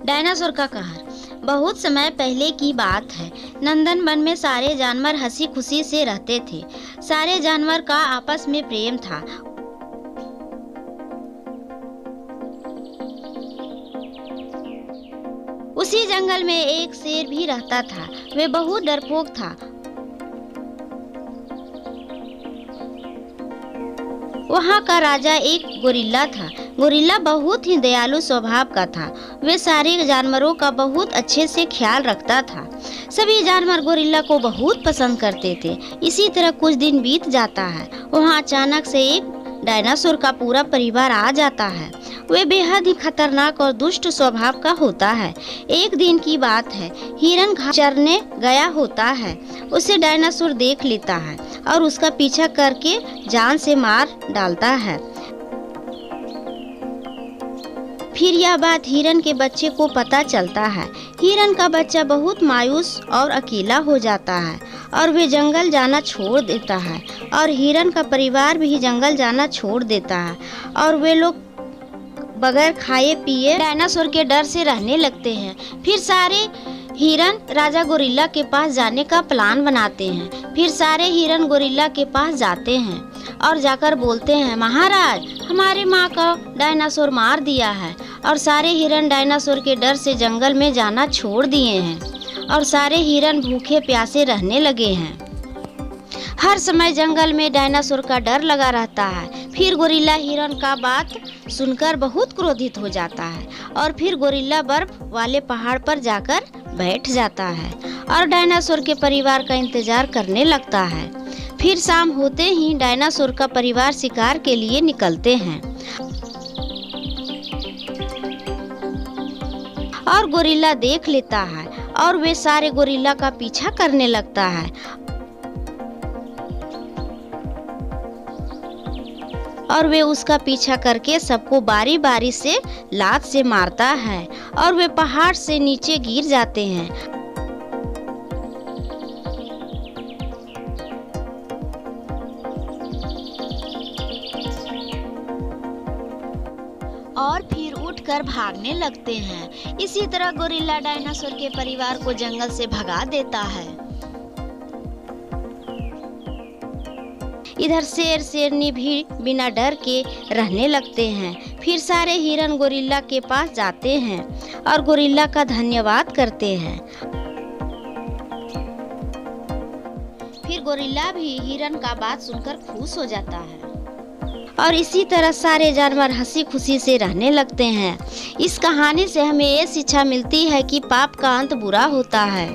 Dinosaur का कहर। बहुत समय पहले की बात है। नंदन वन में सारे जानवर हंसी खुशी से रहते थे। सारे जानवर का आपस में प्रेम था। उसी जंगल में एक शेर भी रहता था। वे बहुत डरपोक था। वहाँ का राजा एक गोरिल्ला था। गोरिल्ला बहुत ही दयालु स्वभाव का था। वे सारे जानवरों का बहुत अच्छे से ख्याल रखता था। सभी जानवर गोरिल्ला को बहुत पसंद करते थे। इसी तरह कुछ दिन बीत जाता है। वहाँ अचानक से एक डायनासोर का पूरा परिवार आ जाता है। वे बेहद ही खतरनाक और दुष्ट स्वभाव का होता है। एक दिन की बात है, हिरन घास चरने गया होता है। उसे डायनासोर देख लेता है और उसका पीछा करके जान से मार डालता है। फिर यह बात हिरन के बच्चे को पता चलता है। हिरन का बच्चा बहुत मायूस और अकेला हो जाता है और वे जंगल जाना छोड़ देता है और हिरन का परिवार भी जंगल जाना छोड़ देता है और वे लोग बगैर खाए पिए डायनासोर के डर से रहने लगते हैं। फिर सारे हिरन राजा गोरिल्ला के पास जाने का प्लान बनाते हैं। फिर सारे हिरन गोरिल्ला के पास जाते हैं और जाकर बोलते हैं, महाराज, हमारे माँ को डायनासोर मार दिया है। और सारे हिरन डायनासोर के डर से जंगल में जाना छोड़ दिए हैं और सारे हिरन भूखे प्यासे रहने लगे हैं। हर समय जंगल में डायनासोर का डर लगा रहता है। फिर गोरिल्ला हिरन का बात सुनकर बहुत क्रोधित हो जाता है और फिर गोरिल्ला बर्फ वाले पहाड़ पर जाकर बैठ जाता है और डायनासोर के परिवार का इंतजार करने लगता है। फिर शाम होते ही डायनासोर का परिवार शिकार के लिए निकलते हैं और गोरिल्ला देख लेता है और वे सारे गोरिल्ला का पीछा करने लगता है और वे उसका पीछा करके सबको बारी बारी से लात से मारता है और वे पहाड़ से नीचे गिर जाते हैं। और फिर उठकर भागने लगते हैं। इसी तरह गोरिल्ला डायनासोर के परिवार को जंगल से भगा देता है। इधर शेर शेरनी भी बिना डर के रहने लगते हैं। फिर सारे हिरन गोरिल्ला के पास जाते हैं और गोरिल्ला का धन्यवाद करते हैं। फिर गोरिल्ला भी हिरन का बात सुनकर खुश हो जाता है और इसी तरह सारे जानवर हंसी खुशी से रहने लगते हैं। इस कहानी से हमें ये शिक्षा मिलती है कि पाप का अंत बुरा होता है।